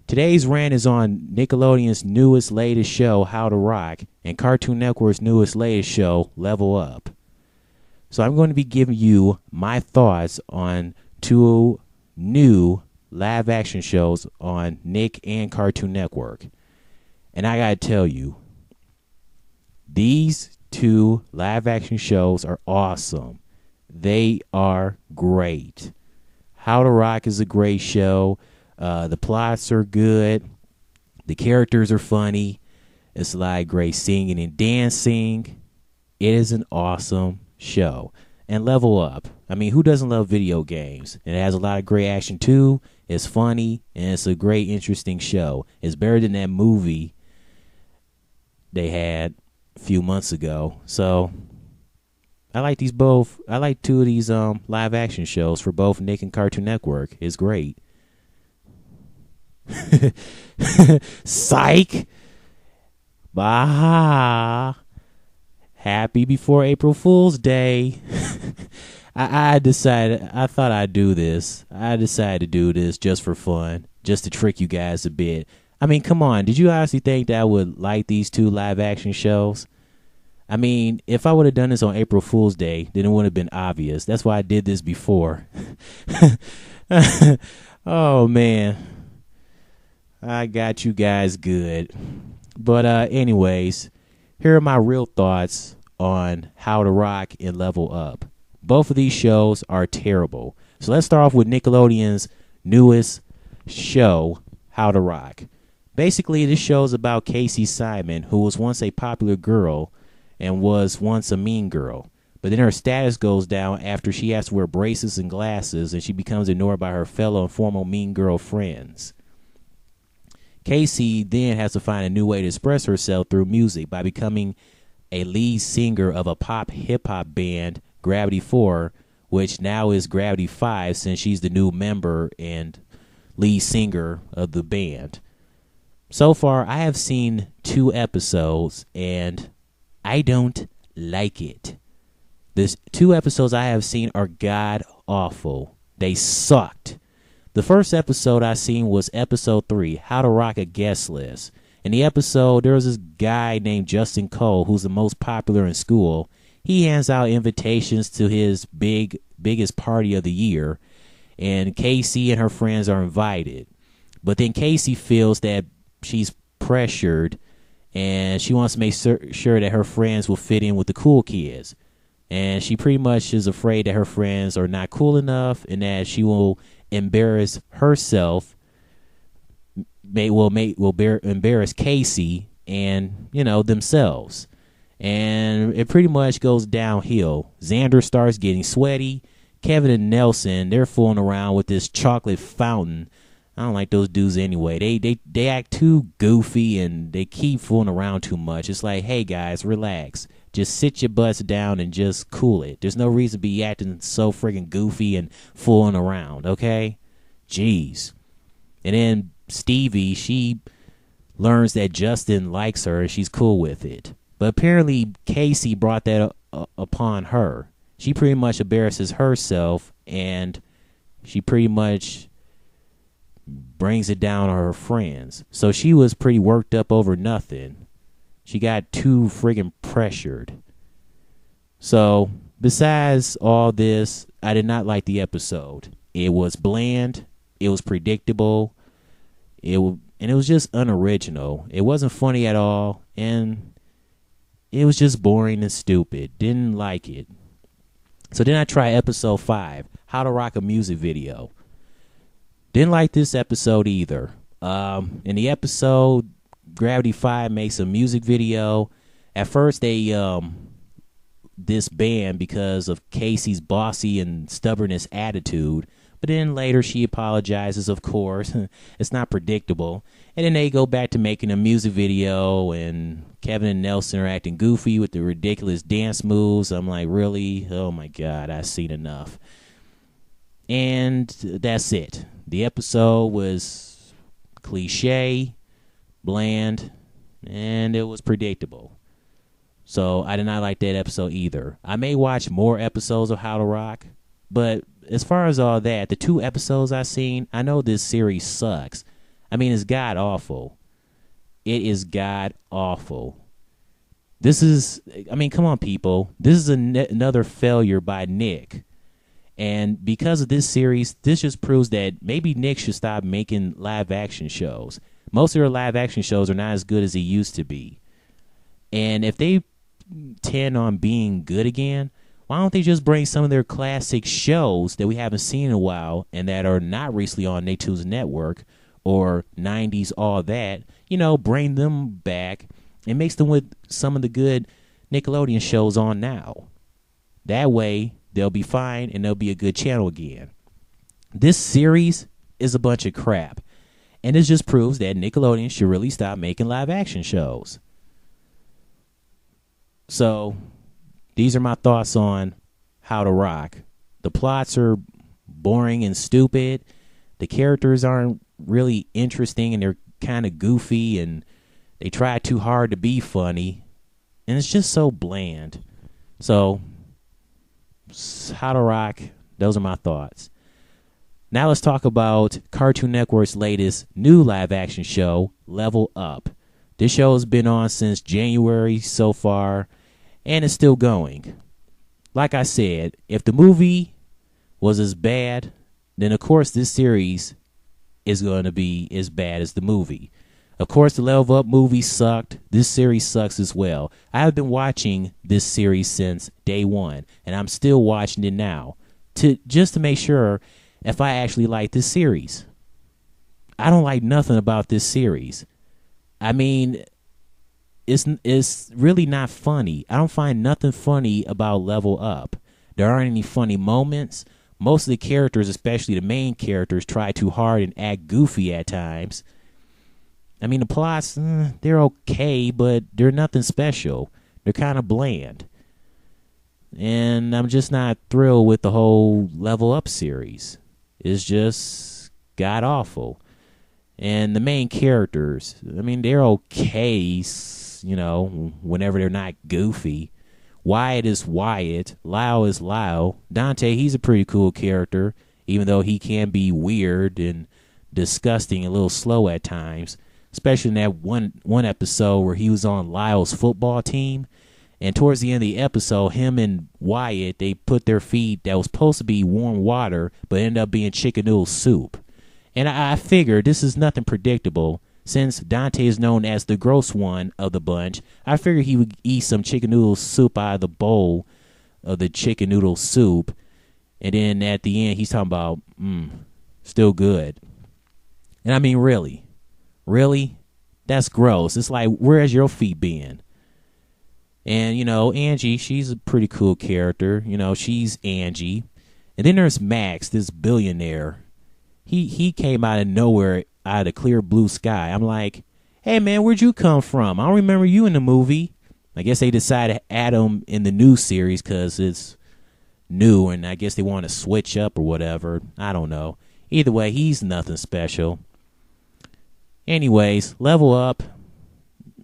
Today's rant is on Nickelodeon's newest latest show, How to Rock, and Cartoon Network's newest latest show, Level Up. So I'm going to be giving you my thoughts on two new live action shows on Nick and Cartoon Network. And I gotta tell you, these two live action shows are awesome. They are great. How to Rock is a great show. The plots are good. The characters are funny. It's like great singing and dancing. It is an awesome show. And Level Up. I mean, who doesn't love video games? It has a lot of great action too. It's funny and it's a great, interesting show. It's better than that movie they had a few months ago. So I like these both. I like two of these live action shows for both Nick and Cartoon Network. It's great. Psych. Bah. Happy before April Fool's Day. I decided, I thought I'd do this. I decided to do this just for fun, just to trick you guys a bit. I mean, come on. Did you honestly think that I would like these two live action shows? I mean, if I would have done this on April Fool's Day, then it would have been obvious. That's why I did this before. Oh, man. I got you guys good. But anyways, here are my real thoughts on How to Rock and Level Up. Both of these shows are terrible. So let's start off with Nickelodeon's newest show, How to Rock. Basically, this show is about Casey Simon, who was once a popular girl and was once a mean girl. But then her status goes down after she has to wear braces and glasses, and she becomes ignored by her fellow and former mean girl friends. Casey then has to find a new way to express herself through music by becoming a lead singer of a pop hip-hop band, Gravity 4, which now is Gravity 5 since she's the new member and lead singer of the band. So far, I have seen 2 episodes, and I don't like it. The 2 episodes I have seen are god-awful. They sucked. The first episode I seen was episode 3, How to Rock a Guest List. In the episode, there was this guy named Justin Cole, who's the most popular in school. He hands out invitations to his biggest party of the year, and Casey and her friends are invited. But then Casey feels that she's pressured, and she wants to make sure that her friends will fit in with the cool kids. And she pretty much is afraid that her friends are not cool enough and that she will embarrass herself, embarrass Casey and, themselves. And it pretty much goes downhill. Xander starts getting sweaty. Kevin and Nelson, they're fooling around with this chocolate fountain. I don't like those dudes anyway. They act too goofy and they keep fooling around too much. It's like, hey guys, relax. Just sit your butts down and just cool it. There's no reason to be acting so friggin' goofy and fooling around, okay? Jeez. And then Stevie, she learns that Justin likes her and she's cool with it. But apparently Casey brought that upon her. She pretty much embarrasses herself and she pretty much brings it down on her friends. So she was pretty worked up over nothing. She got too friggin' pressured. So, besides all this, I did not like the episode. It was bland. It was predictable. It was just unoriginal. It wasn't funny at all. And it was just boring and stupid. Didn't like it. So then I tried episode 5, How to Rock a Music Video. Didn't like this episode either. In the episode, Gravity 5 makes a music video. At first, they disband because of Casey's bossy and stubbornness attitude. But then later, she apologizes, of course. It's not predictable. And then they go back to making a music video, and Kevin and Nelson are acting goofy with the ridiculous dance moves. I'm like, really? Oh, my God, I've seen enough. And that's it. The episode was cliche, bland, and it was predictable. So I did not like that episode either. I may watch more episodes of How to Rock, but as far as all that, the 2 episodes I've seen, I know this series sucks. I mean, it's god awful. It is god awful. This is, I mean, come on, people. This is another failure by Nick. And because of this series, this just proves that maybe Nick should stop making live action shows. Most of their live action shows are not as good as they used to be. And if they tend on being good again, why don't they just bring some of their classic shows that we haven't seen in a while and that are not recently on Nicktoons Network or 90s All That, bring them back and mix them with some of the good Nickelodeon shows on now. That way, they'll be fine and they'll be a good channel again. This series is a bunch of crap. And it just proves that Nickelodeon should really stop making live action shows. So, these are my thoughts on How to Rock. The plots are boring and stupid. The characters aren't really interesting and they're kind of goofy and they try too hard to be funny. And it's just so bland. So, How to Rock, those are my thoughts. Now let's talk about Cartoon Network's latest new live action show, Level Up. This show has been on since January so far, and it's still going. Like I said, if the movie was as bad, then of course this series is going to be as bad as the movie. Of course, the Level Up movie sucked. This series sucks as well. I have been watching this series since day one, and I'm still watching it now just to make sure if I actually like this series. I don't like nothing about this series. I mean, it's really not funny. I don't find nothing funny about Level Up. There aren't any funny moments. Most of the characters, especially the main characters, try too hard and act goofy at times. I mean, the plots, they're okay, but they're nothing special. They're kind of bland. And I'm just not thrilled with the whole Level Up series. It's just god-awful. And the main characters, I mean, they're okay, whenever they're not goofy. Wyatt is Wyatt. Lau is Lau. Dante, he's a pretty cool character, even though he can be weird and disgusting, a little slow at times. Especially in that one episode where he was on Lyle's football team. And towards the end of the episode, him and Wyatt, they put their feet that was supposed to be warm water, but ended up being chicken noodle soup. And I figured this is nothing predictable. Since Dante is known as the gross one of the bunch, I figured he would eat some chicken noodle soup out of the bowl of the chicken noodle soup. And then at the end, he's talking about, still good. And I mean, really? Really? That's gross. It's like, where has your feet been? And, Angie, she's a pretty cool character. She's Angie. And then there's Max, this billionaire. He came out of nowhere, out of the clear blue sky. I'm like, hey, man, where'd you come from? I don't remember you in the movie. I guess they decided to add him in the new series because it's new, and I guess they want to switch up or whatever. I don't know. Either way, he's nothing special. Anyways, Level Up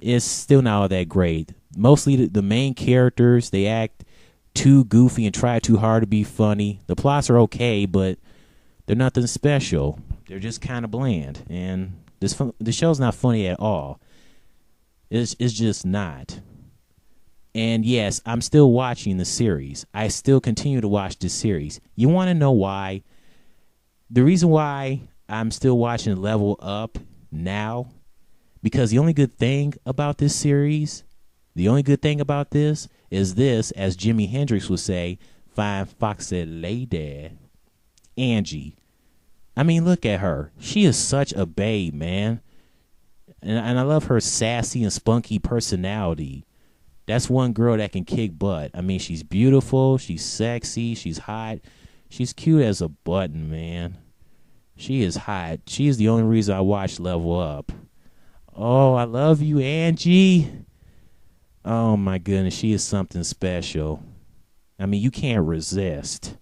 is still not all that great. Mostly the main characters, they act too goofy and try too hard to be funny. The plots are okay, but they're nothing special. They're just kind of bland. And the show's not funny at all. It's just not. And yes, I'm still watching the series. I still continue to watch this series. You want to know why? The reason why I'm still watching Level Up now, because the only good thing about this series, the only good thing about this is this, as Jimi Hendrix would say, fine foxy lady, Angie. I mean, look at her. She is such a babe, man. And I love her sassy and spunky personality. That's one girl that can kick butt. I mean, she's beautiful, she's sexy, she's hot, she's cute as a button, man. She is hot. She is the only reason I watch Level Up. Oh, I love you, Angie. Oh, my goodness. She is something special. I mean, you can't resist.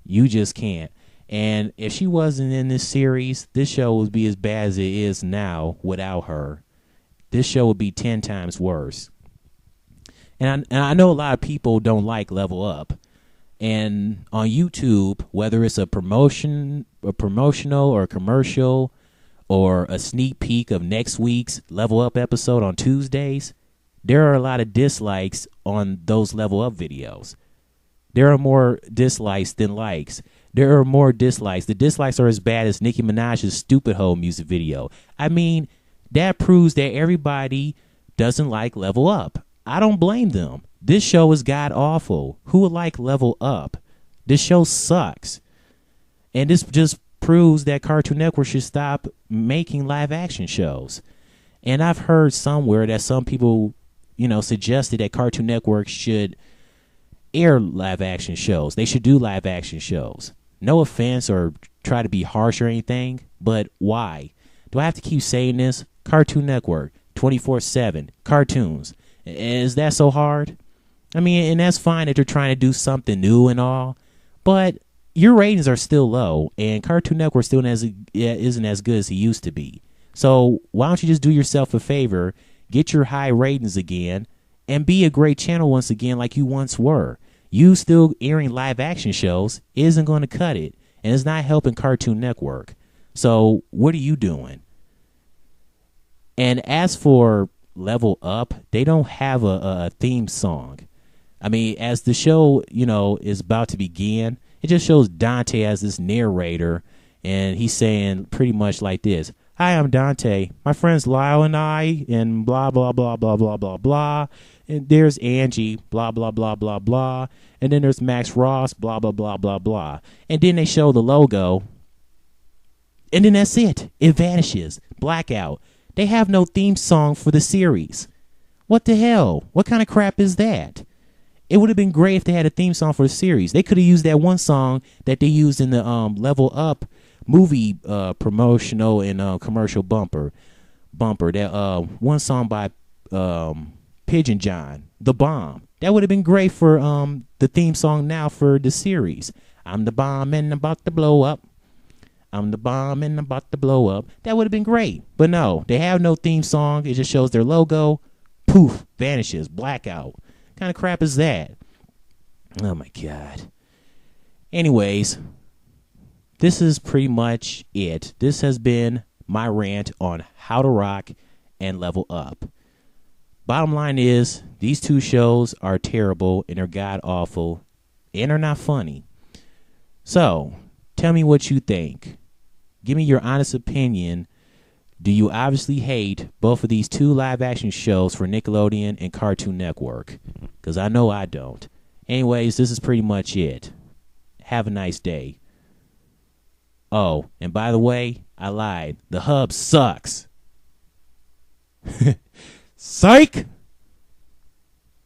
You just can't. And if she wasn't in this series, this show would be as bad as it is now without her. This show would be 10 times worse. And I know a lot of people don't like Level Up. And on YouTube, whether it's a promotional or a commercial or a sneak peek of next week's Level Up episode on Tuesdays, there are a lot of dislikes on those Level Up videos. There are more dislikes than likes. There are more dislikes. The dislikes are as bad as Nicki Minaj's Stupid Hole music video. I mean, that proves that everybody doesn't like Level Up. I don't blame them. This show is god awful. Who would like Level Up? This show sucks. And this just proves that Cartoon Network should stop making live action shows. And I've heard somewhere that some people, suggested that Cartoon Network should air live action shows. They should do live action shows. No offense or try to be harsh or anything, but why? Do I have to keep saying this? Cartoon Network, 24/7, cartoons. Is that so hard? I mean, and that's fine that they're trying to do something new and all, but your ratings are still low, and Cartoon Network still isn't as good as it used to be. So why don't you just do yourself a favor, get your high ratings again, and be a great channel once again like you once were. You still airing live action shows isn't going to cut it, and it's not helping Cartoon Network. So what are you doing? And as for Level Up, they don't have a theme song. I mean, as the show, is about to begin, it just shows Dante as this narrator, and he's saying pretty much like this. Hi, I'm Dante. My friends Lyle and I, and blah, blah, blah, blah, blah, blah, blah. And there's Angie, blah, blah, blah, blah, blah. And then there's Max Ross, blah, blah, blah, blah, blah. And then they show the logo. And then that's it. It vanishes. Blackout. They have no theme song for the series. What the hell? What kind of crap is that? It would have been great if they had a theme song for the series. They could have used that one song that they used in the Level Up movie promotional and commercial bumper. That one song by Pigeon John, The Bomb. That would have been great for the theme song now for the series. I'm the bomb and about to blow up. I'm the bomb and about to blow up. That would have been great. But no, they have no theme song. It just shows their logo. Poof, vanishes, blackout. What kind of crap is that? Oh my God. Anyways, this is pretty much it. This has been my rant on How to Rock and Level Up. Bottom line is, these two shows are terrible and they're god awful and are not funny. So, tell me what you think. Give me your honest opinion. Do you obviously hate both of these two live action shows for Nickelodeon and Cartoon Network? Because I know I don't. Anyways, this is pretty much it. Have a nice day. Oh, and by the way, I lied. The hub sucks. Psych!